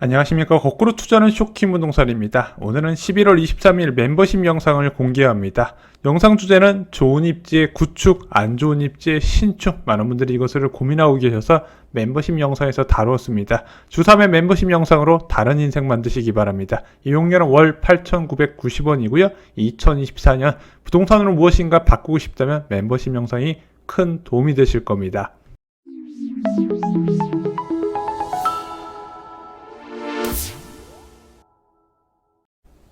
안녕하십니까. 거꾸로 투자는 쇼킹 부동산입니다. 오늘은 11월 23일 멤버십 영상을 공개합니다. 영상 주제는 좋은 입지의 구축, 안 좋은 입지의 신축. 많은 분들이 이것을 고민하고 계셔서 멤버십 영상에서 다루었습니다. 주3회 멤버십 영상으로 다른 인생 만드시기 바랍니다. 이용료는 월 8,990원이고요. 2024년 부동산으로 무엇인가 바꾸고 싶다면 멤버십 영상이 큰 도움이 되실 겁니다.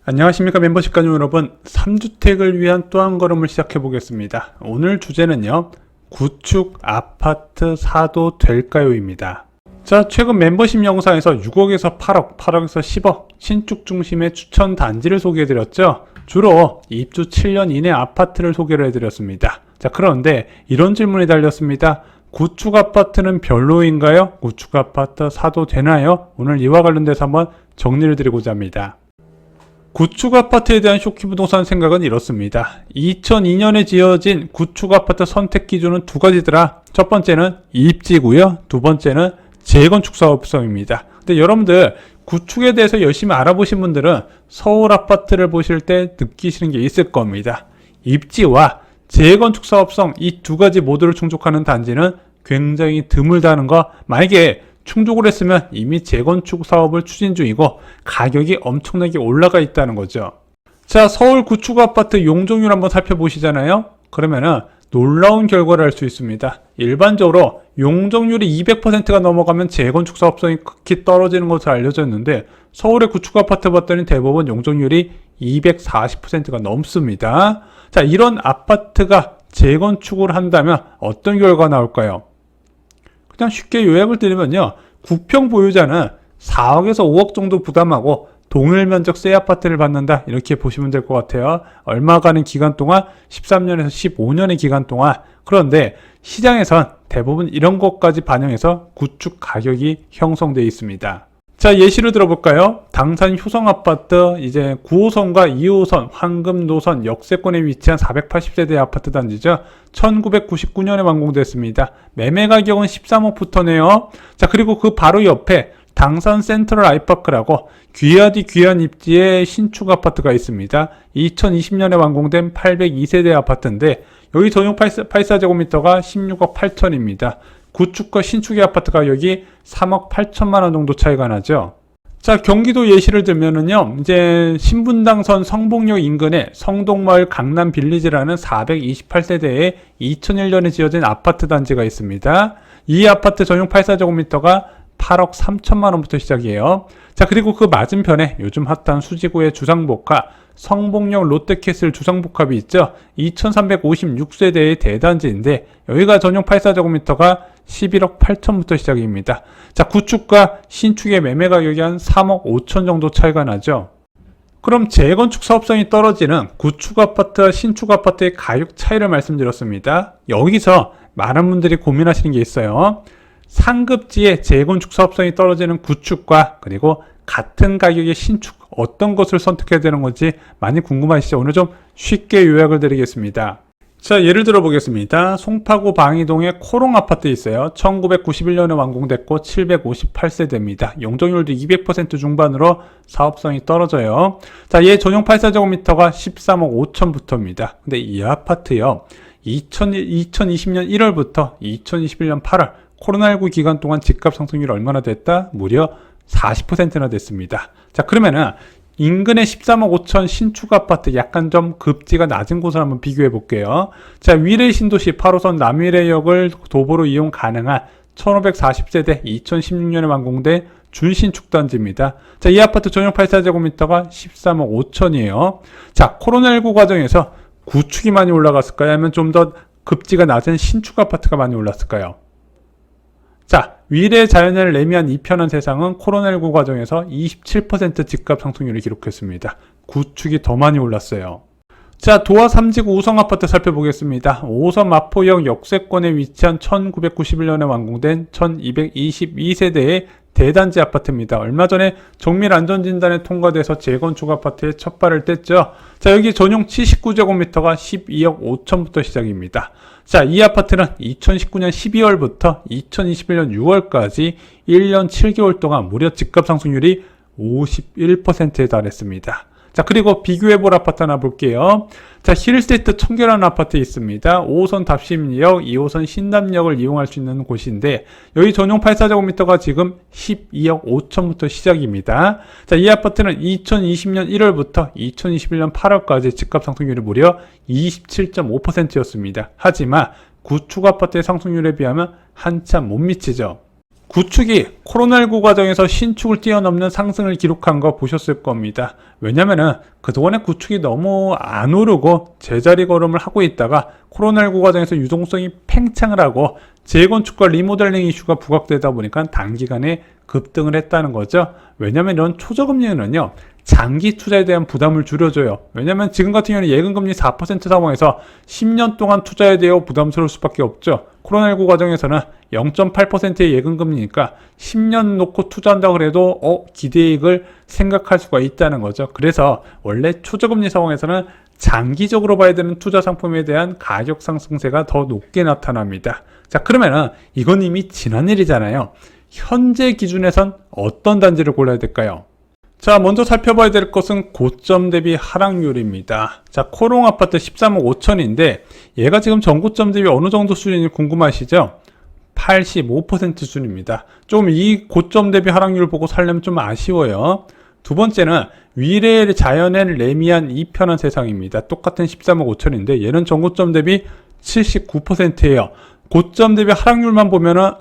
안녕하십니까. 멤버십 가족 여러분, 3주택을 위한 또 한 걸음을 시작해 보겠습니다. 오늘 주제는요, 구축 아파트 사도 될까요? 입니다. 자, 최근 멤버십 영상에서 6억에서 8억, 8억에서 10억 신축 중심의 추천 단지를 소개해 드렸죠. 주로 입주 7년 이내 아파트를 소개를 해 드렸습니다. 자, 그런데 이런 질문이 달렸습니다. 구축 아파트는 별로인가요? 구축 아파트 사도 되나요? 오늘 이와 관련돼서 한번 정리를 드리고자 합니다. 구축 아파트에 대한 쇼킹 부동산 생각은 이렇습니다. 2002년에 지어진 구축 아파트 선택 기준은 두 가지더라. 첫 번째는 입지고요. 두 번째는 재건축 사업성입니다. 근데 여러분들 구축에 대해서 열심히 알아보신 분들은 서울 아파트를 보실 때 느끼시는 게 있을 겁니다. 입지와 재건축 사업성 이 두 가지 모두를 충족하는 단지는 굉장히 드물다는 거. 만약에 충족을 했으면 이미 재건축 사업을 추진 중이고 가격이 엄청나게 올라가 있다는 거죠. 자, 서울 구축 아파트 용적률 한번 살펴보시잖아요. 그러면은 놀라운 결과를 알 수 있습니다. 일반적으로 용적률이 200%가 넘어가면 재건축 사업성이 극히 떨어지는 것으로 알려져 있는데 서울의 구축 아파트 봤더니 대부분 용적률이 240%가 넘습니다. 자, 이런 아파트가 재건축을 한다면 어떤 결과가 나올까요? 그냥 쉽게 요약을 드리면요, 국평 보유자는 4억에서 5억 정도 부담하고 동일 면적 새 아파트를 받는다, 이렇게 보시면 될 것 같아요. 얼마 가는 기간 동안 13년에서 15년의 기간 동안. 그런데 시장에선 대부분 이런 것까지 반영해서 구축 가격이 형성되어 있습니다. 자, 예시를 들어볼까요? 당산 효성 아파트, 이제 9호선과 2호선 황금 노선 역세권에 위치한 480세대 아파트 단지죠. 1999년에 완공됐습니다. 매매 가격은 13억부터네요. 자, 그리고 그 바로 옆에 당산 센트럴 아이파크라고 귀하디 귀한 입지의 신축 아파트가 있습니다. 2020년에 완공된 802세대 아파트인데 여기 전용 84제곱미터가 16억 8천입니다. 구축과 신축의 아파트 가격이 3억 8천만 원 정도 차이가 나죠. 자, 경기도 예시를 들면은요, 이제 신분당선 성북역 인근에 성동마을 강남 빌리지라는 428세대의 2001년에 지어진 아파트 단지가 있습니다. 이 아파트 전용 84제곱미터가 8억 3천만 원부터 시작이에요. 자, 그리고 그 맞은편에 요즘 핫한 수지구의 주상복합, 성북역 롯데캐슬 주상복합이 있죠. 2356세대의 대단지인데 여기가 전용 84제곱미터가 11억 8천부터 시작입니다. 자, 구축과 신축의 매매 가격이 한 3억 5천 정도 차이가 나죠. 그럼 재건축 사업성이 떨어지는 구축 아파트와 신축 아파트의 가격 차이를 말씀드렸습니다. 여기서 많은 분들이 고민하시는 게 있어요. 상급지의 재건축 사업성이 떨어지는 구축과 그리고 같은 가격의 신축, 어떤 것을 선택해야 되는 건지 많이 궁금하시죠? 오늘 좀 쉽게 요약을 드리겠습니다. 자, 예를 들어 보겠습니다. 송파구 방이동에 코롱 아파트 있어요. 1991년에 완공됐고 758세대입니다. 용적률도 200% 중반으로 사업성이 떨어져요. 자, 얘 전용 84제곱미터가 13억 5천부터입니다. 근데 이 아파트요, 2020년 1월부터 2021년 8월 코로나19 기간 동안 집값 상승률이 얼마나 됐다? 무려 40%나 됐습니다. 자, 그러면은 인근의 13억 5천 신축 아파트 약간 좀 급지가 낮은 곳을 한번 비교해 볼게요. 자, 위례 신도시 8호선 남위례역을 도보로 이용 가능한 1540세대 2016년에 완공된 준신축 단지입니다. 자, 이 아파트 전용 84제곱미터가 13억 5천이에요. 자, 코로나19 과정에서 구축이 많이 올라갔을까요? 아니면 좀 더 급지가 낮은 신축 아파트가 많이 올랐을까요? 자, 위례 자연을 레미안 이편한 세상은 코로나19 과정에서 27% 집값 상승률을 기록했습니다. 구축이 더 많이 올랐어요. 자, 도화 3지구 우성아파트 살펴보겠습니다. 5선 마포역 역세권에 위치한 1991년에 완공된 1222세대의 대단지 아파트입니다. 얼마 전에 정밀 안전진단에 통과돼서 재건축 아파트에 첫 발을 뗐죠. 자, 여기 전용 79제곱미터가 12억 5천부터 시작입니다. 자, 이 아파트는 2019년 12월부터 2021년 6월까지 1년 7개월 동안 무려 집값 상승률이 51%에 달했습니다. 자, 그리고 비교해볼 아파트 하나 볼게요. 자, 힐스테이트 청계라는 아파트 있습니다. 5호선 답심역, 2호선 신담역을 이용할 수 있는 곳인데 여기 전용 84제곱미터가 지금 12억 5천부터 시작입니다. 자, 이 아파트는 2020년 1월부터 2021년 8월까지 집값 상승률이 무려 27.5%였습니다. 하지만 구축 아파트의 상승률에 비하면 한참 못 미치죠. 구축이 코로나19 과정에서 신축을 뛰어넘는 상승을 기록한 거 보셨을 겁니다. 왜냐면은 그동안에 구축이 너무 안 오르고 제자리 걸음을 하고 있다가 코로나19 과정에서 유동성이 팽창을 하고 재건축과 리모델링 이슈가 부각되다 보니까 단기간에 급등을 했다는 거죠. 왜냐면 이런 초저금리는요, 장기 투자에 대한 부담을 줄여줘요. 왜냐면 지금 같은 경우는 예금금리 4% 상황에서 10년 동안 투자에 대해 부담스러울 수밖에 없죠. 코로나19 과정에서는 0.8%의 예금금리니까 10년 놓고 투자한다고 그래도 기대이익을 생각할 수가 있다는 거죠. 그래서 원래 초저금리 상황에서는 장기적으로 봐야 되는 투자 상품에 대한 가격 상승세가 더 높게 나타납니다. 자, 그러면은 이건 이미 지난 일이잖아요. 현재 기준에선 어떤 단지를 골라야 될까요? 자, 먼저 살펴봐야 될 것은 고점 대비 하락률입니다. 자, 코롱 아파트 13억 5천인데 얘가 지금 전고점 대비 어느 정도 수준인지 궁금하시죠? 85% 수준입니다. 좀 이 고점 대비 하락률 보고 살려면 좀 아쉬워요. 두 번째는 위례 자연의 레미안 2편한 세상입니다. 똑같은 13억 5천인데 얘는 전고점 대비 79%예요. 고점 대비 하락률만 보면은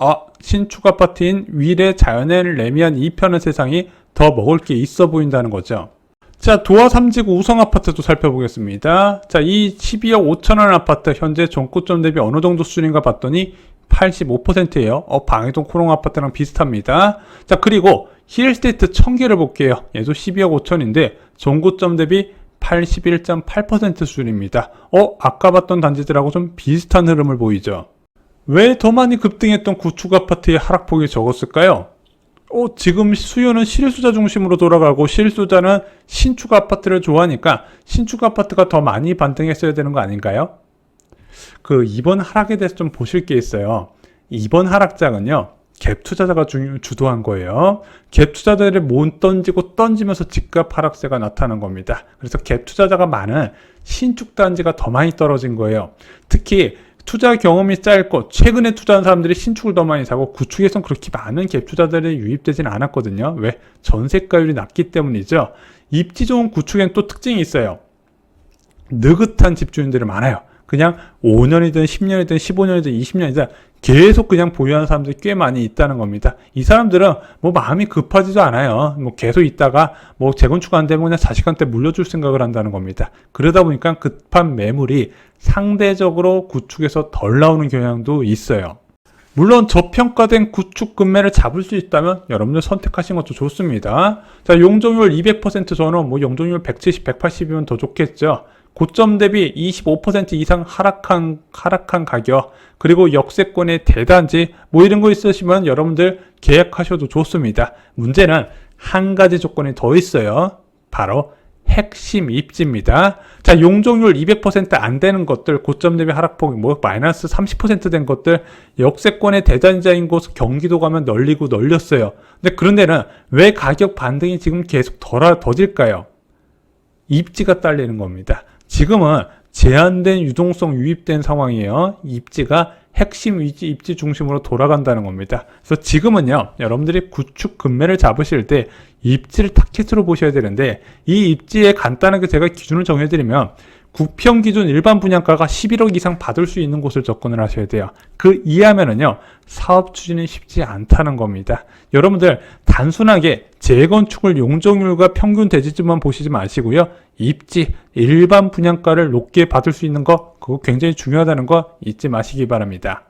신축 아파트인 위례 자연의 레미안 2편한 세상이 더 먹을 게 있어 보인다는 거죠. 자, 도화 3지구 우성 아파트도 살펴보겠습니다. 자, 이 12억 5천원 아파트 현재 전고점 대비 어느 정도 수준인가 봤더니 85%예요. 방해동 코롱 아파트랑 비슷합니다. 자, 그리고 힐스테이트 청계를 볼게요. 얘도 12억 5천인데 전고점 대비 81.8% 수준입니다. 아까 봤던 단지들하고 좀 비슷한 흐름을 보이죠. 왜 더 많이 급등했던 구축 아파트의 하락폭이 적었을까요? 지금 수요는 실수자 중심으로 돌아가고 실수자는 신축 아파트를 좋아하니까 신축 아파트가 더 많이 반등했어야 되는 거 아닌가요? 이번 하락에 대해서 좀 보실 게 있어요. 이번 하락장은요, 갭 투자자가 주도한 거예요. 갭 투자자들이 못 던지면서 집값 하락세가 나타난 겁니다. 그래서 갭 투자자가 많은 신축 단지가 더 많이 떨어진 거예요. 특히 투자 경험이 짧고 최근에 투자한 사람들이 신축을 더 많이 사고 구축에선 그렇게 많은 갭 투자들이 유입되지는 않았거든요. 왜? 전세가율이 낮기 때문이죠. 입지 좋은 구축엔 또 특징이 있어요. 느긋한 집주인들이 많아요. 그냥 5년이든 10년이든 15년이든 20년이든 계속 그냥 보유하는 사람들이 꽤 많이 있다는 겁니다. 이 사람들은 마음이 급하지도 않아요. 계속 있다가 재건축 안 되면 그냥 자식한테 물려줄 생각을 한다는 겁니다. 그러다 보니까 급한 매물이 상대적으로 구축에서 덜 나오는 경향도 있어요. 물론 저평가된 구축 금매를 잡을 수 있다면 여러분들 선택하시는 것도 좋습니다. 자, 용적률 200% 저는 용적률 170, 180이면 더 좋겠죠. 고점 대비 25% 이상 하락한 가격, 그리고 역세권의 대단지 이런 거 있으시면 여러분들 계약하셔도 좋습니다. 문제는 한 가지 조건이 더 있어요. 바로 핵심 입지입니다. 자, 용적률 200% 안 되는 것들, 고점 대비 하락폭이 마이너스 30% 된 것들, 역세권의 대단지인 곳 경기도 가면 널렸어요. 근데 그런 데는 왜 가격 반등이 지금 계속 더딜까요? 입지가 딸리는 겁니다. 지금은 제한된 유동성 유입된 상황이에요. 입지가 핵심 입지 중심으로 돌아간다는 겁니다. 그래서 지금은요, 여러분들이 구축 금매를 잡으실 때 입지를 타깃으로 보셔야 되는데, 이 입지에 간단하게 제가 기준을 정해드리면 구평 기준 일반 분양가가 11억 이상 받을 수 있는 곳을 접근을 하셔야 돼요. 그 이하면은요, 사업 추진이 쉽지 않다는 겁니다. 여러분들 단순하게 재건축을 용적률과 평균 대지집만 보시지 마시고요, 입지 일반 분양가를 높게 받을 수 있는 거, 그거 굉장히 중요하다는 거 잊지 마시기 바랍니다.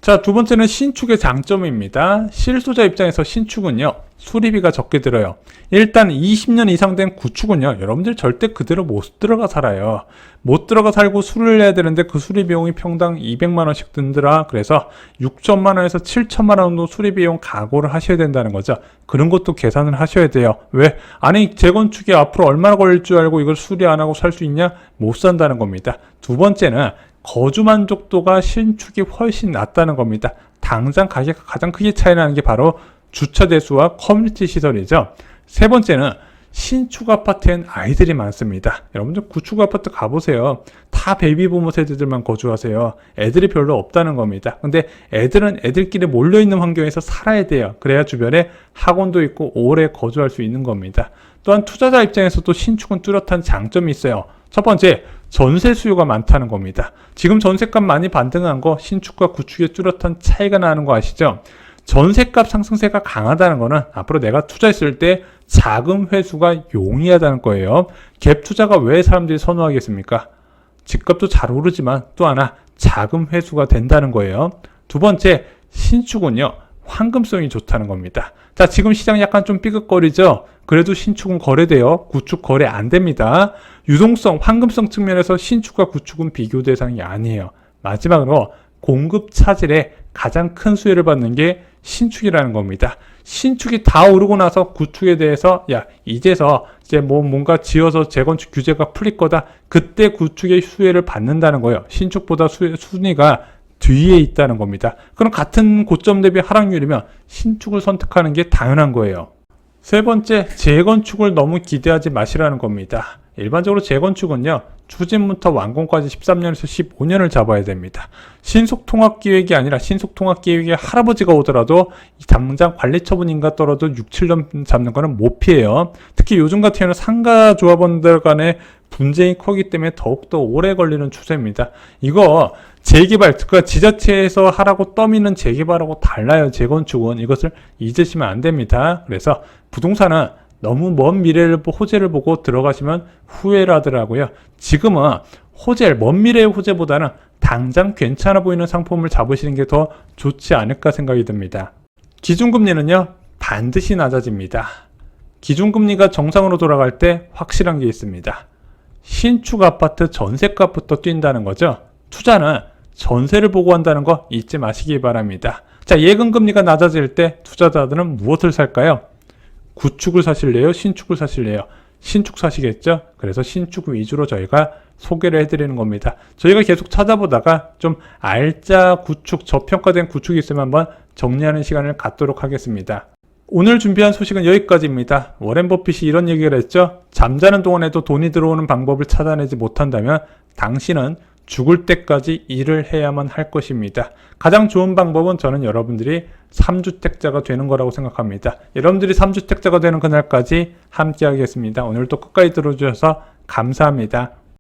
자, 두 번째는 신축의 장점입니다. 실소자 입장에서 신축은요, 수리비가 적게 들어요. 일단 20년 이상 된 구축은요, 여러분들 절대 그대로 못 들어가 살아요. 못 들어가 살고 수리를 해야 되는데 그 수리 비용이 평당 200만 원씩 든더라. 그래서 6천만 원에서 7천만 원 정도 수리 비용 각오를 하셔야 된다는 거죠. 그런 것도 계산을 하셔야 돼요. 왜? 아니, 재건축이 앞으로 얼마나 걸릴 줄 알고 이걸 수리 안 하고 살 수 있냐? 못 산다는 겁니다. 두 번째는 거주 만족도가 신축이 훨씬 낮다는 겁니다. 당장 가격이 가장 크게 차이 나는 게 바로 주차 대수와 커뮤니티 시설이죠. 세 번째는 신축 아파트엔 아이들이 많습니다. 여러분들 구축 아파트 가보세요. 다 베이비부머 세대들만 거주하세요. 애들이 별로 없다는 겁니다. 근데 애들은 애들끼리 몰려있는 환경에서 살아야 돼요. 그래야 주변에 학원도 있고 오래 거주할 수 있는 겁니다. 또한 투자자 입장에서도 신축은 뚜렷한 장점이 있어요. 첫 번째, 전세 수요가 많다는 겁니다. 지금 전세값 많이 반등한 거 신축과 구축의 뚜렷한 차이가 나는 거 아시죠? 전세값 상승세가 강하다는 거는 앞으로 내가 투자했을 때 자금 회수가 용이하다는 거예요. 갭 투자가 왜 사람들이 선호하겠습니까? 집값도 잘 오르지만 또 하나 자금 회수가 된다는 거예요. 두 번째, 신축은요, 황금성이 좋다는 겁니다. 자, 지금 시장 약간 좀 삐걱거리죠? 그래도 신축은 거래돼요. 구축 거래 안 됩니다. 유동성, 황금성 측면에서 신축과 구축은 비교 대상이 아니에요. 마지막으로 공급 차질에 가장 큰 수혜를 받는 게 신축이라는 겁니다. 신축이 다 오르고 나서 구축에 대해서 이제서 이제 뭔가 지어서 재건축 규제가 풀릴 거다. 그때 구축의 수혜를 받는다는 거예요. 신축보다 순위가 뒤에 있다는 겁니다. 그럼 같은 고점 대비 하락률이면 신축을 선택하는 게 당연한 거예요. 세 번째, 재건축을 너무 기대하지 마시라는 겁니다. 일반적으로 재건축은요, 추진부터 완공까지 13년에서 15년을 잡아야 됩니다. 신속통합기획이 아니라 신속통합기획의 할아버지가 오더라도 당장 관리처분인가 떨어도 6, 7년 잡는 거는 못 피해요. 특히 요즘 같은 경우는 상가조합원들 간의 분쟁이 크기 때문에 더욱더 오래 걸리는 추세입니다. 이거 재개발, 그러니까 지자체에서 하라고 떠미는 재개발하고 달라요. 재건축은. 이것을 잊으시면 안 됩니다. 그래서 부동산은 너무 먼 미래를 호재를 보고 들어가시면 후회를 하더라고요. 지금은 먼 미래의 호재보다는 당장 괜찮아 보이는 상품을 잡으시는 게 더 좋지 않을까 생각이 듭니다. 기준금리는요, 반드시 낮아집니다. 기준금리가 정상으로 돌아갈 때 확실한 게 있습니다. 신축 아파트 전세값부터 뛴다는 거죠. 투자는 전세를 보고 한다는 거 잊지 마시기 바랍니다. 자, 예금금리가 낮아질 때 투자자들은 무엇을 살까요? 구축을 사실래요? 신축을 사실래요? 신축 사시겠죠? 그래서 신축 위주로 저희가 소개를 해드리는 겁니다. 저희가 계속 찾아보다가 좀 알짜 구축, 저평가된 구축이 있으면 한번 정리하는 시간을 갖도록 하겠습니다. 오늘 준비한 소식은 여기까지입니다. 워렌 버핏이 이런 얘기를 했죠. 잠자는 동안에도 돈이 들어오는 방법을 찾아내지 못한다면 당신은 죽을 때까지 일을 해야만 할 것입니다. 가장 좋은 방법은 저는 여러분들이 3주택자가 되는 거라고 생각합니다. 여러분들이 3주택자가 되는 그날까지 함께 하겠습니다. 오늘도 끝까지 들어주셔서 감사합니다.